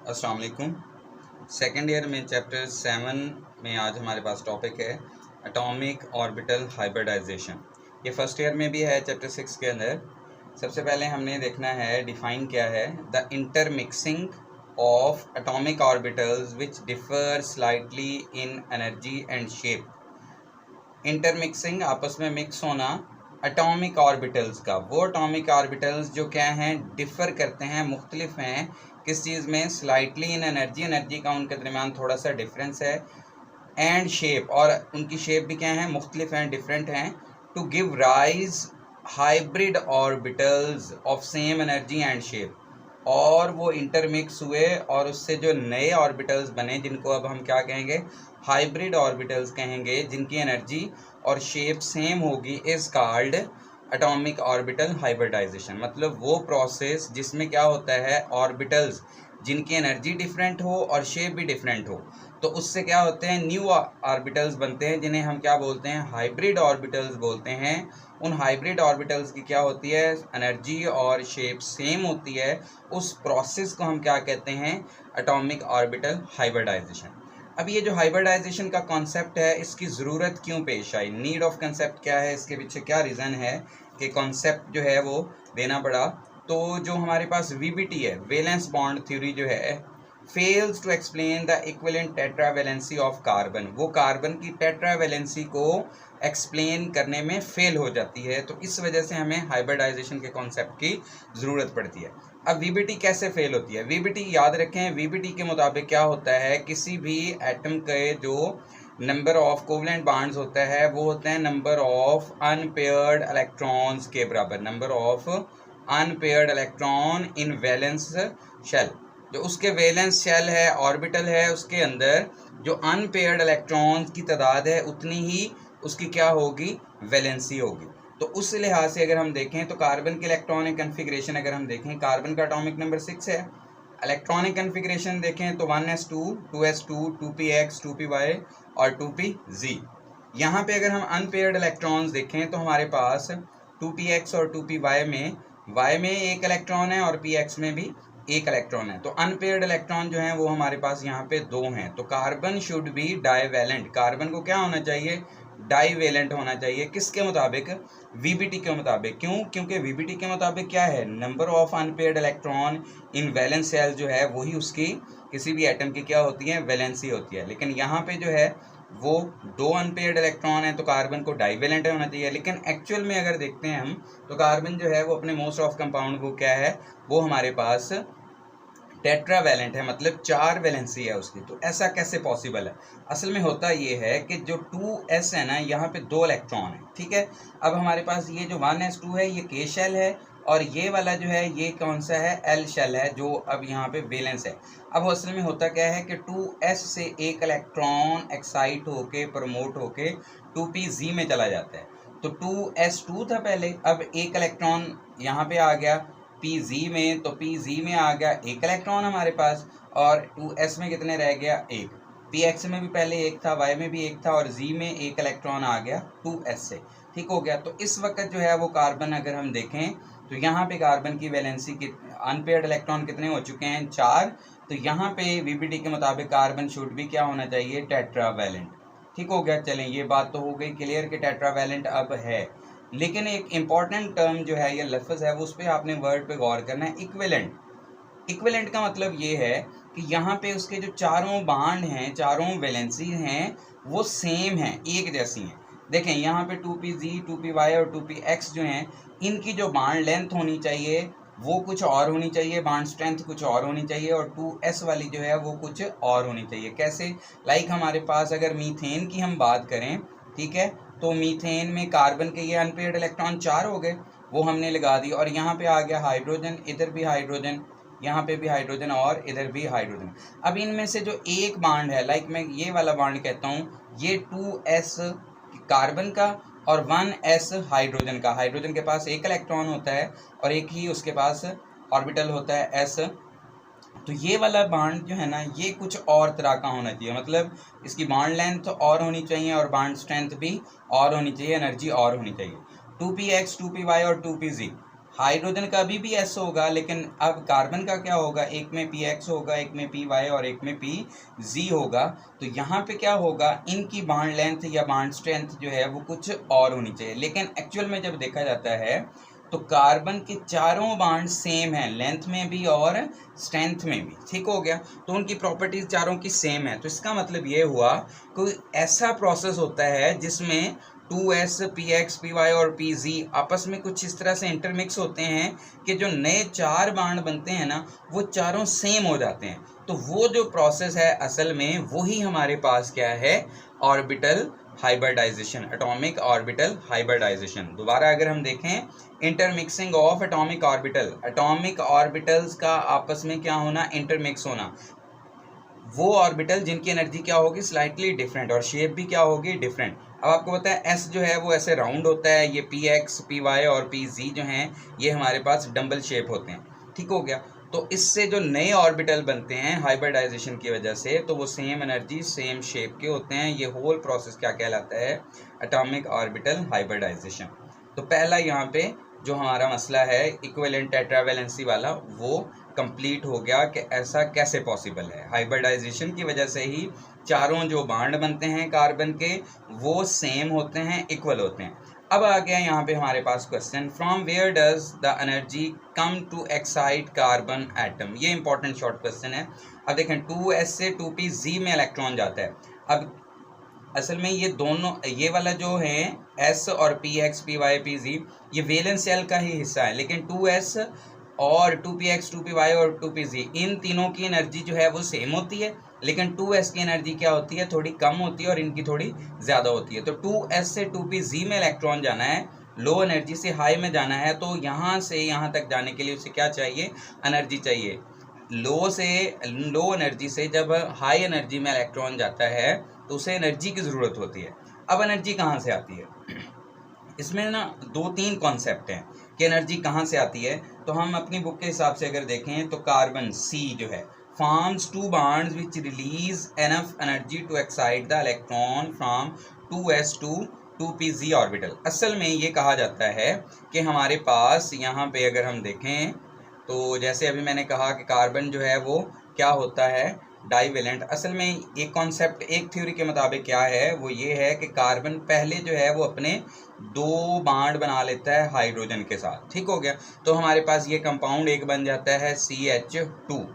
अस्सलाम वालेकुम। Second year में चैप्टर 7 में आज हमारे पास टॉपिक है एटॉमिक ऑर्बिटल हाइब्रिडाइजेशन। ये फर्स्ट ईयर में भी है चैप्टर 6 के अंदर। सबसे पहले हमने देखना है डिफाइन क्या है the intermixing of atomic orbitals which differ slightly in energy and shape. Intermixing आपस में मिक्स होना एटॉमिक ऑर्बिटल्स का, वो एटॉमिक ऑर्बिटल्स जो क्या हैं डिफ़र करते हैं, मुख्तलिफ हैं किस चीज़ में, स्लाइटली इन एनर्जी, एनर्जी का उनके दरमियान थोड़ा सा डिफरेंस है, एंड शेप, और उनकी शेप भी क्या है, मुख्तलिफ हैं, डिफरेंट हैं, to give rise hybrid orbitals of same energy and shape. और वो इंटरमिक्स हुए और उससे जो नए ऑर्बिटल्स बने जिनको अब हम क्या कहेंगे, हाइब्रिड ऑर्बिटल्स कहेंगे, जिनकी एनर्जी और शेप सेम होगी, is called atomic orbital hybridization. मतलब वो प्रोसेस जिसमें क्या होता है, ऑर्बिटल्स जिनकी एनर्जी डिफरेंट हो और शेप भी डिफरेंट हो, तो उससे क्या होते हैं, न्यू ऑर्बिटल्स बनते हैं, जिन्हें हम क्या बोलते हैं, हाइब्रिड ऑर्बिटल्स बोलते हैं। उन हाइब्रिड ऑर्बिटल्स की क्या होती है, एनर्जी और शेप सेम होती है। उस प्रोसेस को हम क्या कहते हैं, एटॉमिक ऑर्बिटल हाइब्रिडाइजेशन। अब ये जो हाइब्रिडाइजेशन का कॉन्सेप्ट है, इसकी ज़रूरत क्यों पेश आई, नीड ऑफ कंसेप्ट क्या है, इसके पीछे क्या रीज़न है कि कॉन्सेप्ट जो है वो देना पड़ा। तो जो हमारे पास वीबीटी है, वैलेंस बॉन्ड थ्योरी जो है, fails to explain the equivalent tetravalency of carbon, वो कार्बन की टेट्रावैलेंसी को एक्सप्लेन करने में फेल हो जाती है। तो इस वजह से हमें हाइब्रिडाइजेशन के कॉन्सेप्ट की ज़रूरत पड़ती है। अब वीबीटी कैसे फेल होती है, वीबीटी याद रखें, वीबीटी के मुताबिक क्या होता है, किसी भी एटम के जो नंबर ऑफ कोवलेंट बॉन्ड्स होता है वो होते हैं नंबर ऑफ अनपेयर्ड इलेक्ट्रॉन्स के बराबर, number of unpaired electron in valence shell. जो उसके वैलेंस शेल है, ऑर्बिटल है, उसके अंदर जो अनपेयर्ड इलेक्ट्रॉन्स की तादाद है उतनी ही उसकी क्या होगी, वैलेंसी होगी। तो उस लिहाज से अगर हम देखें तो कार्बन की इलेक्ट्रॉनिक कन्फिग्रेशन अगर हम देखें, कार्बन का एटॉमिक नंबर 6 है। इलेक्ट्रॉनिक कन्फिग्रेशन देखें तो 1s2, 2s2, 2px, 2py और 2pz। यहाँ पे अगर हम अनपेयर्ड इलेक्ट्रॉन्स देखें तो हमारे पास 2px और 2py में y में एक इलेक्ट्रॉन है और px में भी एक इलेक्ट्रॉन है। तो अनपेयर्ड इलेक्ट्रॉन जो हैं वो हमारे पास यहाँ पे 2 हैं। तो carbon should be divalent, carbon को क्या होना चाहिए, डाईवैलेंट होना चाहिए। किसके मुताबिक, वीबीटी के मुताबिक। क्यों, क्योंकि वीबीटी के मुताबिक क्या है, number of unpaired electron in valence shell जो है वही उसकी किसी भी एटम की क्या होती है, वैलेंसी होती है। लेकिन यहाँ पे जो है वो 2 अनपेयर्ड इलेक्ट्रॉन है तो कार्बन को डाईवैलेंट होना चाहिए। लेकिन एक्चुअल में अगर देखते हैं हम तो कार्बन जो है वो अपने मोस्ट ऑफ कंपाउंड को क्या है, वो हमारे पास टेट्रावैलेंट है, मतलब 4 वैलेंसी है उसकी। तो ऐसा कैसे पॉसिबल है, असल में होता ये है कि जो 2s है ना, यहाँ पे 2 इलेक्ट्रॉन है, ठीक है। अब हमारे पास ये जो 1s2 है ये k शेल है, और ये वाला जो है ये कौन सा है, l शेल है, जो अब यहाँ पे वैलेंस है। अब असल में होता क्या है कि 2s से एक इलेक्ट्रॉन एक्साइट होके, प्रमोट होके 2pz में चला जाता है। तो 2s2 था पहले, अब एक इलेक्ट्रॉन यहाँ पे आ गया pz में, तो pz में आ गया एक इलेक्ट्रॉन हमारे पास, और 2s में कितने रह गया, एक। px में भी पहले एक था, y में भी एक था, और z में एक इलेक्ट्रॉन आ गया 2s से, ठीक हो गया। तो इस वक्त जो है वो कार्बन अगर हम देखें तो यहाँ पे कार्बन की वैलेंसी की अनपेयर्ड इलेक्ट्रॉन कितने हो चुके हैं, 4। तो यहाँ पे वीबीटी के मुताबिक कार्बन शुड भी क्या होना चाहिए, टेट्रावैलेंट, ठीक हो गया। चलें, ये बात तो हो गई क्लियर कि टेट्रावैलेंट अब है। लेकिन एक इम्पॉर्टेंट टर्म जो है, ये लफ्ज़ है, वो उस पर आपने वर्ड पे गौर करना है, इक्विवेलेंट। इक्विवेलेंट का मतलब ये है कि यहाँ पे उसके जो चारों बांड हैं, चारों वैलेंसी हैं, वो सेम हैं, एक जैसी हैं। देखें यहाँ पे 2pz, 2py और 2px जो हैं, इनकी जो बांड लेंथ होनी चाहिए वो कुछ और होनी चाहिए, बांड स्ट्रेंथ कुछ और होनी चाहिए, और 2s वाली जो है वो कुछ और होनी चाहिए। कैसे, लाइक हमारे पास अगर मीथेन की हम बात करें, ठीक है, तो मीथेन में कार्बन के ये अनपेयर्ड इलेक्ट्रॉन 4 हो गए, वो हमने लगा दी, और यहाँ पे आ गया हाइड्रोजन, इधर भी हाइड्रोजन, यहाँ पे भी हाइड्रोजन, और इधर भी हाइड्रोजन। अब इनमें से जो एक बांड है, लाइक मैं ये वाला बांड कहता हूँ, ये 2s कार्बन का और 1s हाइड्रोजन का। हाइड्रोजन के पास एक इलेक्ट्रॉन होता है और एक ही उसके पास ऑर्बिटल होता है s। तो ये वाला बांड जो है ना, ये कुछ और तरह का होना चाहिए, मतलब इसकी बांड लेंथ और होनी चाहिए और बांड स्ट्रेंथ भी और होनी चाहिए, एनर्जी और होनी चाहिए। 2px, 2py और 2pz हाइड्रोजन का अभी भी S होगा, लेकिन अब कार्बन का क्या होगा, एक में px होगा, एक में py और एक में pz होगा। तो यहाँ पे क्या होगा, इनकी बॉन्ड लेंथ या बॉन्ड स्ट्रेंथ जो है वो कुछ और होनी चाहिए, लेकिन एक्चुअल में जब देखा जाता है तो कार्बन के चारों बॉन्ड सेम हैं, लेंथ में भी और स्ट्रेंथ में भी। ठीक हो गया, तो उनकी प्रॉपर्टीज चारों की सेम है। तो इसका मतलब ये हुआ कोई ऐसा प्रोसेस होता है जिसमें 2s px py और pz आपस में कुछ इस तरह से इंटरमिक्स होते हैं कि जो नए चार बॉन्ड बनते हैं ना वो चारों सेम हो जाते हैं। तो वो जो प्रोसेस है असल में वही हमारे पास क्या है, orbital hybridization, atomic orbital hybridization. दोबारा अगर हम देखें, intermixing of atomic orbital, atomic orbitals का आपस में क्या होना, इंटरमिक्स होना। वो ऑर्बिटल जिनकी एनर्जी क्या होगी, स्लाइटली डिफरेंट, और शेप भी क्या होगी, डिफरेंट। अब आपको पता है एस जो है वो ऐसे राउंड होता है, ये पी एक्स पी वाई और पी जी जो हैं ये हमारे पास डम्बल शेप होते हैं। ठीक हो गया, तो इससे जो नए ऑर्बिटल बनते हैं हाइब्रिडाइजेशन की वजह से, तो वो सेम एनर्जी सेम शेप के होते हैं। ये होल प्रोसेस क्या कहलाता है, एटॉमिक ऑर्बिटल हाइब्रिडाइजेशन। तो पहला यहाँ पे जो हमारा मसला है इक्विवेलेंट टेट्रावैलेंसी वाला, वो कंप्लीट हो गया कि ऐसा कैसे पॉसिबल है। हाइब्रिडाइजेशन की वजह से ही चारों जो बॉन्ड बनते हैं कार्बन के वो सेम होते हैं, इक्वल होते हैं। अब आ गया यहाँ पे हमारे पास question, from where does the energy come to excite carbon atom. ये इंपॉर्टेंट शॉर्ट क्वेश्चन है। अब देखें 2s से 2pz में इलेक्ट्रॉन जाता है। अब असल में ये दोनों, ये वाला जो है s और px py pz ये वैलेंस शेल का ही हिस्सा है, लेकिन 2s और 2px 2py और 2pz इन तीनों की एनर्जी जो है वो सेम होती है, लेकिन 2s की एनर्जी क्या होती है, थोड़ी कम होती है और इनकी थोड़ी ज़्यादा होती है। तो 2s से 2pz में इलेक्ट्रॉन जाना है, लो एनर्जी से हाई में जाना है, तो यहाँ से यहाँ तक जाने के लिए उसे क्या चाहिए, एनर्जी चाहिए। लो एनर्जी से जब हाई एनर्जी में इलेक्ट्रॉन जाता है तो उसे एनर्जी की ज़रूरत होती है। अब एनर्जी कहाँ से आती है, इसमें ना दो तीन कॉन्सेप्ट हैं कि एनर्जी कहाँ से आती है। तो हम अपनी बुक के हिसाब से अगर देखें तो कार्बन C जो है forms two bonds which release enough energy to excite the electron from 2s to 2pz orbital। असल में ये कहा जाता है कि हमारे पास यहाँ पे अगर हम देखें तो जैसे अभी मैंने कहा कि कार्बन जो है वो क्या होता है, डाइवेलेंट। असल में एक कॉन्सेप्ट, एक थ्योरी के मुताबिक क्या है, वो ये है कि कार्बन पहले जो है वो अपने दो बॉन्ड बना लेता है हाइड्रोजन के साथ। ठीक हो गया, तो हमारे पास ये कंपाउंड एक बन जाता है CH2।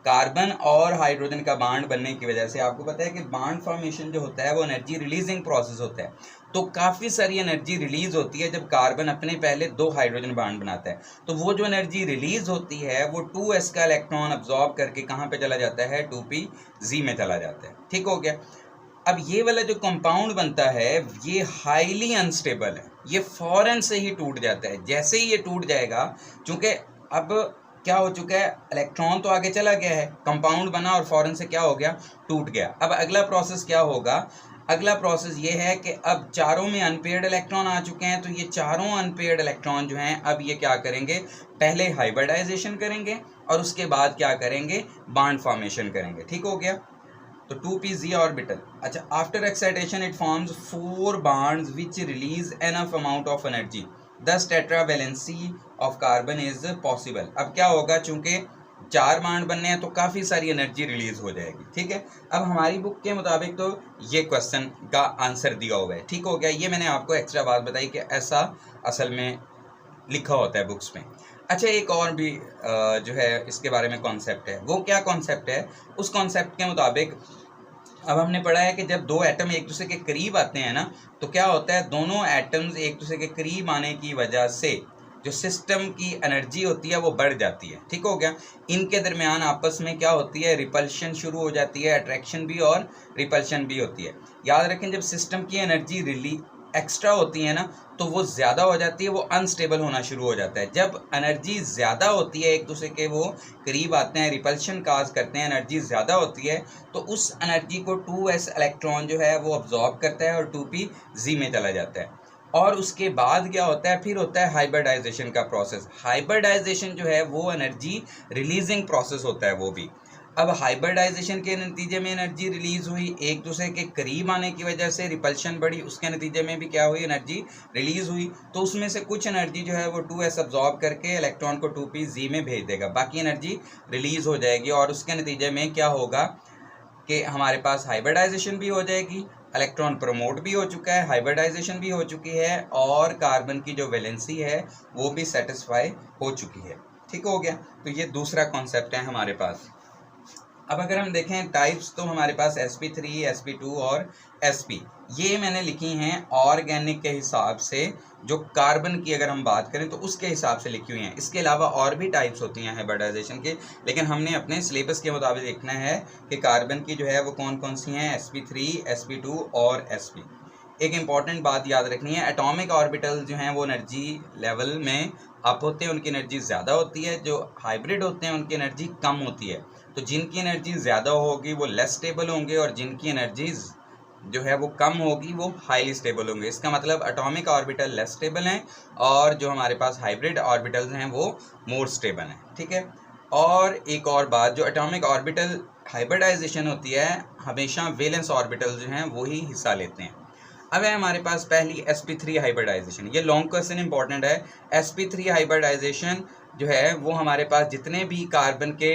कार्बन और हाइड्रोजन का बॉन्ड बनने की वजह से आपको पता है कि बॉन्ड फॉर्मेशन जो होता है वो एनर्जी रिलीजिंग प्रोसेस होता है। तो काफ़ी सारी एनर्जी रिलीज होती है जब कार्बन अपने पहले दो हाइड्रोजन बॉन्ड बनाता है। तो वो जो एनर्जी रिलीज होती है वो 2s का इलेक्ट्रॉन अब्जॉर्ब करके कहाँ पे चला जाता है, 2pz में चला जाता है। ठीक हो गया, अब ये वाला जो कंपाउंड बनता है ये हाईली अनस्टेबल है, ये फौरन से ही टूट जाता है। जैसे ही ये टूट जाएगा, चूँकि अब क्या हो चुका है, इलेक्ट्रॉन तो आगे चला गया है, कंपाउंड बना और फौरन से क्या हो गया, टूट गया। अब अगला प्रोसेस क्या होगा, अगला प्रोसेस ये है कि अब चारों में अनपेयर्ड इलेक्ट्रॉन आ चुके हैं, तो ये चारों अनपेयर्ड इलेक्ट्रॉन जो हैं अब ये क्या करेंगे, पहले हाइब्रिडाइजेशन करेंगे और उसके बाद क्या करेंगे, बॉन्ड फॉर्मेशन करेंगे। ठीक हो गया, तो 2pz ऑर्बिटल। अच्छा, after excitation it forms 4 bonds which release enough amount of energy, thus tetravalency of carbon is possible। अब क्या होगा, चूंकि 4 बॉन्ड बनने हैं तो काफ़ी सारी एनर्जी रिलीज हो जाएगी। ठीक है, अब हमारी बुक के मुताबिक तो ये क्वेश्चन का आंसर दिया हुआ है। ठीक हो गया, ये मैंने आपको एक्स्ट्रा बात बताई कि ऐसा असल में लिखा होता है बुक्स में। अच्छा, एक और भी जो है इसके बारे में कॉन्सेप्ट है, वो क्या कॉन्सेप्ट है, उस कॉन्सेप्ट के मुताबिक अब हमने पढ़ा है कि जब दो एटम एक दूसरे के करीब आते हैं ना, तो क्या होता है, दोनों एटम्स एक दूसरे के करीब आने की वजह से जो सिस्टम की एनर्जी होती है वो बढ़ जाती है। ठीक हो गया, इनके दरमियान आपस में क्या होती है, रिपल्शन शुरू हो जाती है, अट्रैक्शन भी और रिपल्शन भी होती है। याद रखें, जब सिस्टम की एनर्जी एक्स्ट्रा होती है ना तो वो ज़्यादा हो जाती है, वो अनस्टेबल होना शुरू हो जाता है। जब एनर्जी ज़्यादा होती है, एक दूसरे के वो करीब आते हैं, रिपल्शन काज करते हैं, एनर्जी ज़्यादा होती है, तो उस एनर्जी को 2s इलेक्ट्रॉन जो है वो अब्जॉर्ब करता है और 2pz में चला जाता है। और उसके बाद क्या होता है, फिर होता है हाइब्रिडाइजेशन का प्रोसेस। हाइब्रिडाइजेशन जो है वो एनर्जी रिलीजिंग प्रोसेस होता है वो भी। अब हाइब्रिडाइजेशन के नतीजे में एनर्जी रिलीज हुई, एक दूसरे के करीब आने की वजह से रिपल्शन बढ़ी, उसके नतीजे में भी क्या हुई, एनर्जी रिलीज हुई। तो उसमें से कुछ एनर्जी जो है वो 2s अब्जॉर्ब करके इलेक्ट्रॉन को 2p में भेज देगा, बाकी एनर्जी रिलीज हो जाएगी और उसके नतीजे में क्या होगा कि हमारे पास हाइब्रिडाइजेशन भी हो जाएगी, इलेक्ट्रॉन प्रमोट भी हो चुका है, हाइब्रिडाइजेशन भी हो चुकी है और कार्बन की जो वैलेंसी है वो भी सेटिस्फाई हो चुकी है। ठीक हो गया। तो ये दूसरा कॉन्सेप्ट है हमारे पास। अब अगर हम देखें टाइप्स, तो हमारे पास sp3, sp2 और sp, ये मैंने लिखी हैं ऑर्गेनिक के हिसाब से, जो कार्बन की अगर हम बात करें तो उसके हिसाब से लिखी हुई हैं। इसके अलावा और भी टाइप्स होती हैं हाइब्रिडाइजेशन के, लेकिन हमने अपने सिलेबस के मुताबिक देखना है कि कार्बन की जो है वो कौन कौन सी हैं, sp3, sp2 और sp। एक इम्पॉर्टेंट बात याद रखनी है, एटॉमिक ऑर्बिटल जो हैं वो एनर्जी लेवल में अप होते हैं, उनकी एनर्जी ज़्यादा होती है, जो हाइब्रिड होते हैं उनकी एनर्जी कम होती है। तो जिनकी एनर्जी ज़्यादा होगी वो लेस स्टेबल होंगे और जिनकी एनर्जी जो है वो कम होगी वो हाईली स्टेबल होंगे। इसका मतलब एटॉमिक ऑर्बिटल लेस स्टेबल हैं और जो हमारे पास हाइब्रिड ऑर्बिटल्स हैं वो मोर स्टेबल हैं। ठीक है। और एक और बात, जो एटॉमिक ऑर्बिटल हाइब्रिडाइजेशन होती है हमेशा वैलेंस ऑर्बिटल जो हैं वही हिस्सा लेते हैं। अब है हमारे पास पहली sp3 हाइब्रिडाइजेशन, ये लॉन्ग क्वेश्चन इंपॉर्टेंट है। sp3 हाइब्रिडाइजेशन जो है वो हमारे पास जितने भी कार्बन के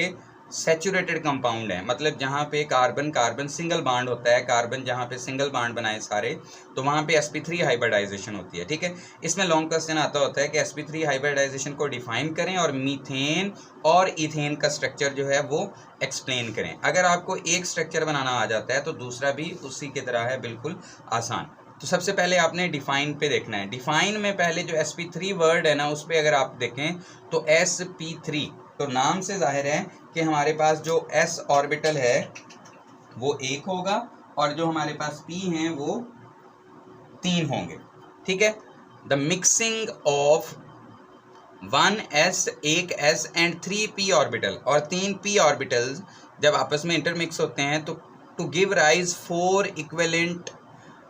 सैचुरेटेड कंपाउंड हैं, मतलब जहाँ पे कार्बन कार्बन सिंगल बॉन्ड होता है, कार्बन जहाँ पे सिंगल बॉन्ड बनाए सारे, तो वहाँ पे sp3 हाइब्रिडाइजेशन होती है। ठीक है। इसमें लॉन्ग क्वेश्चन आता होता है कि sp3 हाइब्रिडाइजेशन को डिफाइन करें और मीथेन और इथेन का स्ट्रक्चर जो है वो एक्सप्लेन करें। अगर आपको एक स्ट्रक्चर बनाना आ जाता है तो दूसरा भी उसी की तरह है, बिल्कुल आसान। तो सबसे पहले आपने डिफाइन पे देखना है। डिफाइन में पहले जो sp3 वर्ड है ना, उस पर अगर आप देखें तो sp3, तो नाम से जाहिर है कि हमारे पास जो s ऑर्बिटल है वो 1 होगा और जो हमारे पास p हैं वो 3 होंगे। ठीक है। The mixing of 1s, 1s and 3p orbital, और 3p ऑर्बिटल्स जब आपस में इंटरमिक्स होते हैं तो to give rise 4 equivalent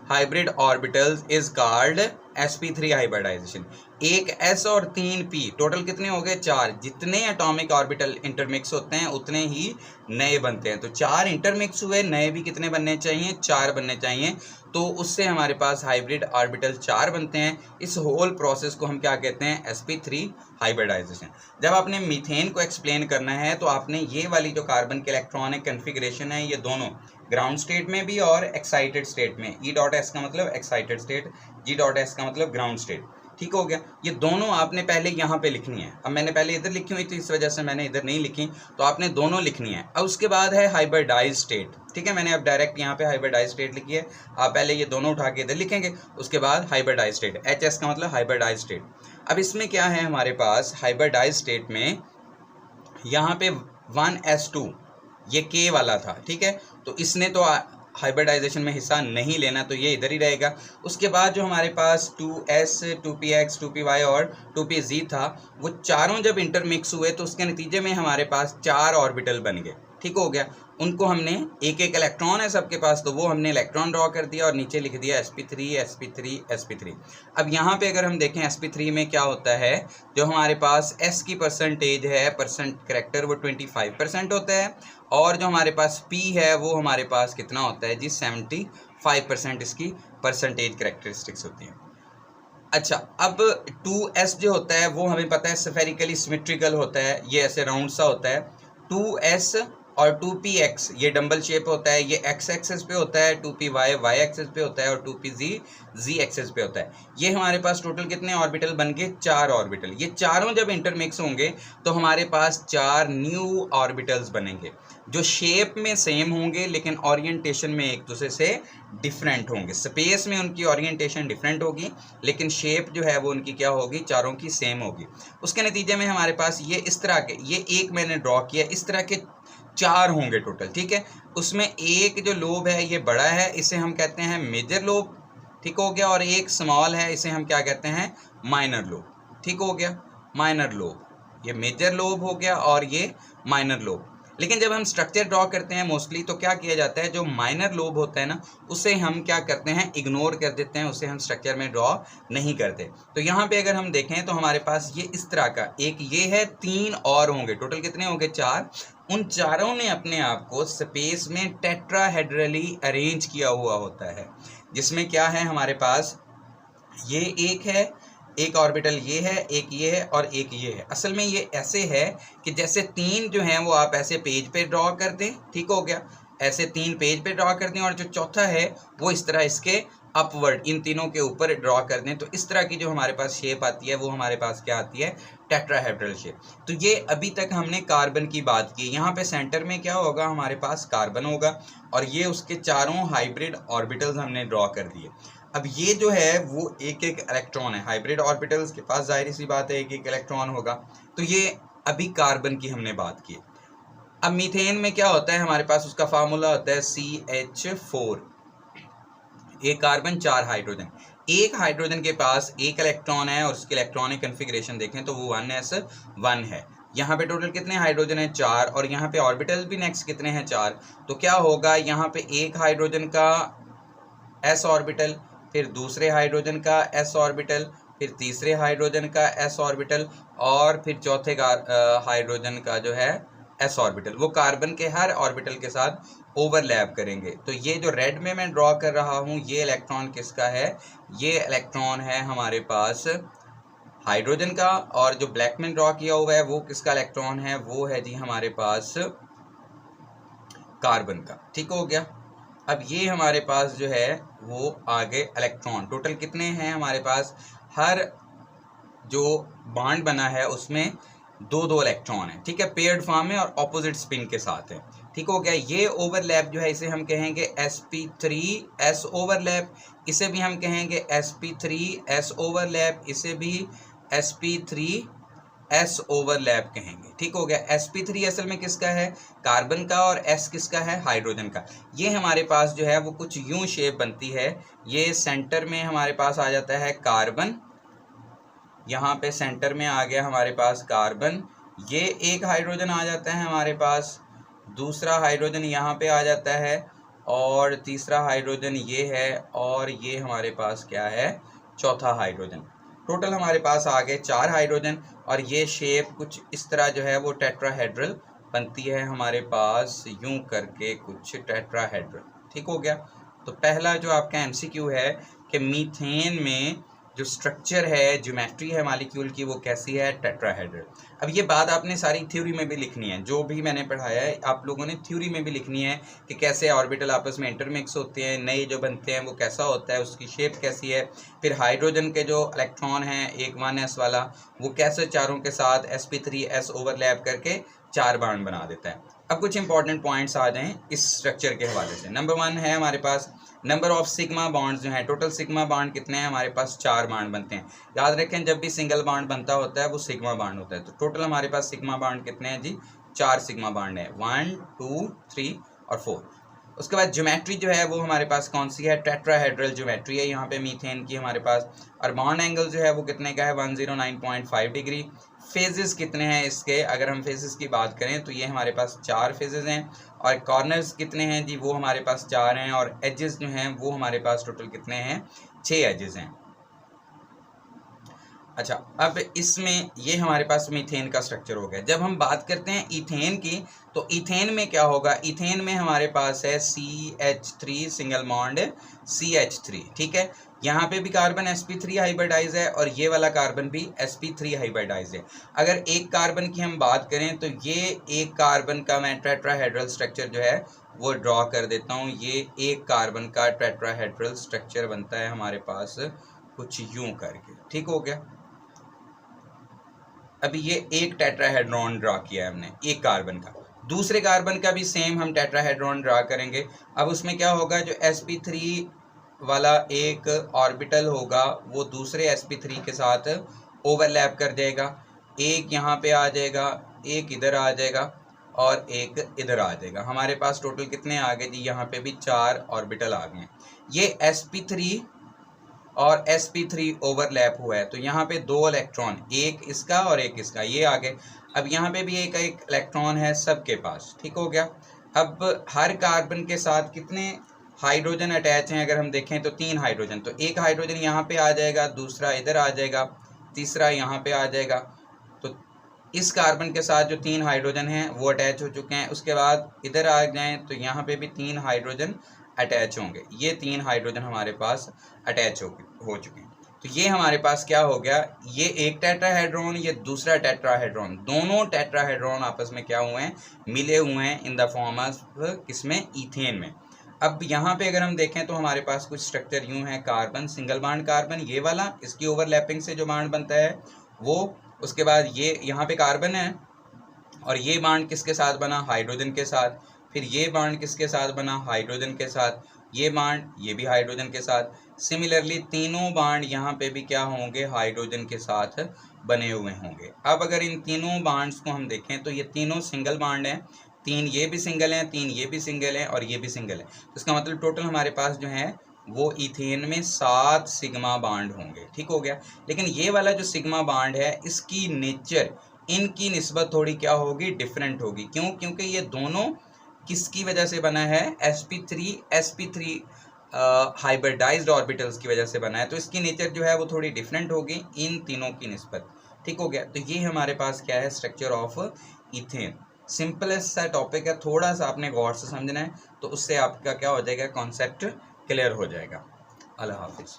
hybrid orbitals is called sp3 hybridization. एक s और 3p, टोटल कितने हो गए, 4। जितने एटॉमिक ऑर्बिटल इंटरमिक्स होते हैं उतने ही नए बनते हैं। तो 4 इंटरमिक्स हुए, नए भी कितने बनने चाहिए, 4 बनने चाहिए। तो उससे हमारे पास हाइब्रिड ऑर्बिटल 4 बनते हैं। इस होल प्रोसेस को हम क्या कहते हैं, sp3 हाइब्रिडाइजेशन। जब आपने मीथेन को एक्सप्लेन करना है तो आपने ये वाली जो कार्बन के इलेक्ट्रॉनिक कन्फिग्रेशन है, ये दोनों ग्राउंड स्टेट में भी और एक्साइटेड स्टेट में, E.S का मतलब एक्साइटेड स्टेट, G.S का मतलब ग्राउंड स्टेट। ठीक हो गया। ये दोनों आपने पहले यहाँ पे लिखनी है। अब मैंने पहले इधर लिखी हुई थी, इस वजह से मैंने इधर नहीं लिखी, तो आपने दोनों लिखनी है। अब उसके बाद है हाइब्रिडाइज स्टेट। ठीक है। मैंने अब डायरेक्ट यहाँ पे हाइब्रिडाइज स्टेट लिखी है, आप पहले ये दोनों उठा के इधर लिखेंगे, उसके बाद हाइब्रिडाइज स्टेट, HS का मतलब हाइब्रिडाइज स्टेट। अब इसमें क्या है हमारे पास, हाइब्रिडाइज स्टेट में यहाँ पे 1s2 ये K वाला था। ठीक है। तो इसने तो हाइब्रिडाइजेशन में हिस्सा नहीं लेना, तो ये इधर ही रहेगा। उसके बाद जो हमारे पास 2s, 2px, 2py और 2pz था, वो चारों जब इंटरमिक्स हुए तो उसके नतीजे में हमारे पास 4 ऑर्बिटल बन गए। ठीक हो गया। उनको हमने एक एक इलेक्ट्रॉन है सबके पास, तो वो हमने इलेक्ट्रॉन ड्रॉ कर दिया और नीचे लिख दिया sp3, sp3, sp3। अब यहाँ पे अगर हम देखें sp3 में क्या होता है, जो हमारे पास s की परसेंटेज है, परसेंट करेक्टर, वो 25% होता है और जो हमारे पास p है वो हमारे पास कितना होता है जी, 75% इसकी परसेंटेज करेक्टरिस्टिक्स होती है। अच्छा, अब 2s जो होता है वो हमें पता है स्फेरिकली सिमेट्रिकल होता है, ये ऐसे राउंड सा होता है। 2s और 2px ये डंबल शेप होता है, ये x एक्सेस पे होता है, 2py y एक्सेस पे होता है और 2pz z एक्सेस पे होता है। ये हमारे पास टोटल कितने ऑर्बिटल बन गए, 4 ऑर्बिटल। ये चारों जब इंटरमिक्स होंगे तो हमारे पास 4 न्यू ऑर्बिटल्स बनेंगे, जो शेप में सेम होंगे लेकिन ओरिएंटेशन में एक दूसरे से डिफरेंट होंगे। स्पेस में उनकी ओरिएंटेशन डिफरेंट होगी लेकिन शेप जो है वो उनकी क्या होगी, चारों की सेम होगी। उसके नतीजे में हमारे पास ये इस तरह के, ये एक मैंने ड्रॉ किया, इस तरह के 4 होंगे टोटल। ठीक है। उसमें एक जो लोब है ये बड़ा है, इसे हम कहते हैं मेजर लोब। ठीक हो गया। और एक स्मॉल है, इसे हम क्या कहते हैं, माइनर लोब। ठीक हो गया। माइनर लोब, ये मेजर लोब हो गया और ये माइनर लोब। लेकिन जब हम स्ट्रक्चर ड्रॉ करते हैं मोस्टली तो क्या किया जाता है, जो माइनर लोब होता है ना उसे हम क्या करते हैं, इग्नोर कर देते हैं, उसे हम स्ट्रक्चर में ड्रॉ नहीं करते। तो यहाँ पे अगर हम देखें तो हमारे पास ये इस तरह का एक ये है, 3 और होंगे, टोटल कितने होंगे 4। उन चारों ने अपने आप को स्पेस में टेट्राहेड्रली अरेंज किया हुआ होता है, जिसमें क्या है हमारे पास, ये एक है, एक ऑर्बिटल ये है, एक ये है और एक ये है। असल में ये ऐसे है कि जैसे 3 जो हैं वो आप ऐसे पेज पे ड्रॉ कर दें, ठीक हो गया, ऐसे 3 पेज पे ड्रॉ कर दें, और जो चौथा है वो इस तरह इसके अपवर्ड इन तीनों के ऊपर ड्रॉ कर दें। तो इस तरह की जो हमारे पास शेप आती है वो हमारे पास क्या आती है, टेट्राहेड्रल शेप। तो ये अभी तक हमने कार्बन की बात की। यहाँ पे सेंटर में क्या होगा, हमारे पास कार्बन होगा, और ये उसके चारों हाइब्रिड ऑर्बिटल्स हमने ड्रॉ कर दिए। अब ये जो है वो एक एक इलेक्ट्रॉन है, हाइब्रिड ऑर्बिटल्स के पास जाहिर सी बात है एक एक इलेक्ट्रॉन होगा। तो ये अभी कार्बन की हमने बात की। अब मीथेन में क्या होता है, हमारे पास उसका फार्मूला होता है CH4, एक कार्बन 4 हाइड्रोजन। एक हाइड्रोजन के पास एक इलेक्ट्रॉन है और उसकी इलेक्ट्रॉनिक कन्फिग्रेशन देखें तो वो 1s1 है। यहाँ पे टोटल कितने हाइड्रोजन है, 4, और यहाँ पे ऑर्बिटल भी नेक्स्ट कितने हैं, 4। तो क्या होगा, यहाँ पे एक हाइड्रोजन का s ऑर्बिटल, फिर दूसरे हाइड्रोजन का s ऑर्बिटल, फिर तीसरे हाइड्रोजन का s ऑर्बिटल, और फिर चौथे हाइड्रोजन का जो है s ऑर्बिटल। वो कार्बन के हर ऑर्बिटल के साथ ओवरलैप करेंगे। तो ये जो रेड में मैं ड्रॉ कर रहा हूँ ये इलेक्ट्रॉन किसका है, ये इलेक्ट्रॉन है हमारे पास हाइड्रोजन का, और जो ब्लैक में ड्रॉ किया हुआ है वो किसका इलेक्ट्रॉन है, वो है जी हमारे पास कार्बन का। ठीक हो गया। अब ये हमारे पास जो है वो आगे इलेक्ट्रॉन टोटल कितने हैं हमारे पास, हर जो बॉन्ड बना है उसमें 2-2 इलेक्ट्रॉन है, ठीक है, पेयर्ड फॉर्म में और ऑपोजिट स्पिन के साथ है। ठीक हो गया। ये ओवरलैप जो है इसे हम कहेंगे sp3s ओवरलैप, इसे भी हम कहेंगे sp3s ओवरलैप, इसे भी sp3s ओवरलैप कहेंगे। ठीक हो गया। sp3 असल में किसका है, कार्बन का, और s किसका है, हाइड्रोजन का। ये हमारे पास जो है वो कुछ यूं शेप बनती है, ये सेंटर में हमारे पास आ जाता है कार्बन, यहाँ पे सेंटर में आ गया हमारे पास कार्बन, ये एक हाइड्रोजन आ जाता है हमारे पास, दूसरा हाइड्रोजन यहाँ पे आ जाता है, और तीसरा हाइड्रोजन ये है, और ये हमारे पास क्या है, चौथा हाइड्रोजन। टोटल हमारे पास आ गए 4 हाइड्रोजन, और ये शेप कुछ इस तरह जो है वो टेट्राहेड्रल बनती है हमारे पास, यूं करके कुछ टेट्राहेड्रल। ठीक हो गया। तो पहला जो आपका MCQ है कि मीथेन में जो स्ट्रक्चर है, ज्योमेट्री है मॉलिक्यूल की, वो कैसी है, टेट्राहेड्रल। अब ये बात आपने सारी थ्योरी में भी लिखनी है, जो भी मैंने पढ़ाया है आप लोगों ने थ्योरी में भी लिखनी है कि कैसे ऑर्बिटल आपस में इंटरमिक्स होते हैं, नए जो बनते हैं वो कैसा होता है, उसकी शेप कैसी है, फिर हाइड्रोजन के जो इलेक्ट्रॉन हैं एक 1s वाला, वो कैसे चारों के साथ sp3s ओवरलैप करके 4 बॉन्ड बना देता है। अब कुछ इंपॉर्टेंट पॉइंट्स आ जाएं इस स्ट्रक्चर के हवाले से। नंबर 1 है हमारे पास नंबर ऑफ सिग्मा बॉन्ड्स जो हैं, टोटल सिग्मा बॉन्ड कितने हैं हमारे पास, 4 बॉन्ड बनते हैं। याद रखें जब भी सिंगल बॉन्ड बनता होता है वो सिग्मा बॉन्ड होता है। तो टोटल हमारे पास सिग्मा बॉन्ड कितने हैं जी, 4 सिग्मा बॉन्ड है, 1 2 3 और 4। उसके बाद ज्योमेट्री जो है वो हमारे पास कौन सी है, टेट्राहेड्रल ज्योमेट्री है यहाँ पे मीथेन की हमारे पास, और बॉन्ड एंगल जो है वो कितने का है, 109.5 डिग्री। फेजेस कितने हैं इसके, अगर हम फेजेस की बात करें तो ये हमारे पास 4 फेजेस हैं, और कॉर्नर्स कितने हैं जी, वो हमारे पास 4 हैं, और एजेस जो हैं वो हमारे पास टोटल कितने हैं, 6 एजेस हैं। अच्छा, अब इसमें ये हमारे पास मीथेन का स्ट्रक्चर हो गया। जब हम बात करते हैं इथेन की, तो इथेन में क्या होगा, इथेन में हमारे पास है CH3 सिंगल बॉन्ड CH3। ठीक है, यहाँ पे भी कार्बन sp3 हाइब्रिडाइज है, और ये वाला कार्बन भी sp3 हाइब्रिडाइज है। अगर एक कार्बन की हम बात करें तो ये एक कार्बन का मैं टेट्राहेड्रल स्ट्रक्चर जो है वो ड्रॉ कर देता हूँ। ये एक कार्बन का टेट्राहेड्रल स्ट्रक्चर बनता है हमारे पास कुछ यूं करके। ठीक हो गया। अभी ये एक टेट्राहेड्रॉन ड्रा किया है हमने एक कार्बन का, दूसरे कार्बन का भी सेम हम टेट्राहेड्रॉन ड्रा करेंगे। अब उसमें क्या होगा, जो sp3 वाला एक ऑर्बिटल होगा वो दूसरे sp3 के साथ ओवरलैप कर जाएगा, एक यहाँ पे आ जाएगा, एक इधर आ जाएगा, और एक इधर आ जाएगा। हमारे पास टोटल कितने आ गए जी, यहाँ पे भी 4 ऑर्बिटल आ गए। ये sp3 और sp3 ओवरलैप हुआ है, तो यहाँ पे 2 इलेक्ट्रॉन, एक इसका और एक इसका, ये आ गए। अब यहाँ पे भी एक इलेक्ट्रॉन है सबके पास, ठीक हो गया। अब हर कार्बन के साथ कितने हाइड्रोजन अटैच हैं अगर हम देखें तो 3 हाइड्रोजन, तो एक हाइड्रोजन यहाँ पे आ जाएगा, दूसरा इधर आ जाएगा, तीसरा यहाँ पे आ जाएगा। तो इस कार्बन के साथ जो 3 हाइड्रोजन हैं वो अटैच हो चुके हैं। उसके बाद इधर आ जाएं तो यहाँ पे भी 3 हाइड्रोजन अटैच होंगे, ये 3 हाइड्रोजन हमारे पास अटैच हो चुके हैं। तो ये हमारे पास क्या हो गया, ये एक टेट्राहेड्रॉन, ये दूसरा टेट्राहेड्रॉन, दोनों टेट्राहेड्रॉन आपस में क्या हुए हैं, मिले हुए हैं इन द फॉर्म ऑफ किसमें, ईथेन में। अब यहाँ पे अगर हम देखें तो हमारे पास कुछ स्ट्रक्चर यूं है, कार्बन, सिंगल बॉन्ड कार्बन, ये वाला, इसकी ओवरलैपिंग से जो बॉन्ड बनता है वो, उसके बाद ये यहाँ पे कार्बन है और ये बॉन्ड किसके साथ बना, हाइड्रोजन के साथ, फिर ये बॉन्ड किसके साथ बना, हाइड्रोजन के साथ, ये बॉन्ड ये भी हाइड्रोजन के साथ। सिमिलरली तीनों बॉन्ड यहाँ पे भी क्या होंगे, हाइड्रोजन के साथ बने हुए होंगे। अब अगर इन तीनों बॉन्ड्स को हम देखें तो ये तीनों सिंगल बॉन्ड हैं, 3 ये भी सिंगल हैं, 3 ये भी सिंगल हैं और ये भी सिंगल है। तो इसका मतलब टोटल हमारे पास जो है वो इथेन में 7 सिग्मा बॉन्ड होंगे, ठीक हो गया। लेकिन ये वाला जो सिग्मा बॉन्ड है इसकी नेचर इनकी निस्बत थोड़ी क्या होगी, डिफरेंट होगी। क्यों, क्योंकि ये दोनों किसकी वजह से बना है, sp3 हाइब्रिडाइज्ड ऑर्बिटल्स की वजह से बना है, तो इसकी नेचर जो है वो थोड़ी डिफरेंट होगी इन तीनों की निस्बत, ठीक हो गया। तो ये हमारे पास क्या है, स्ट्रक्चर ऑफ इथेन। सिंपलेस्ट सा टॉपिक है, थोड़ा सा आपने गौर से समझना है, तो उससे आपका क्या हो जाएगा, कॉन्सेप्ट क्लियर हो जाएगा। अल्लाह हाफिज़।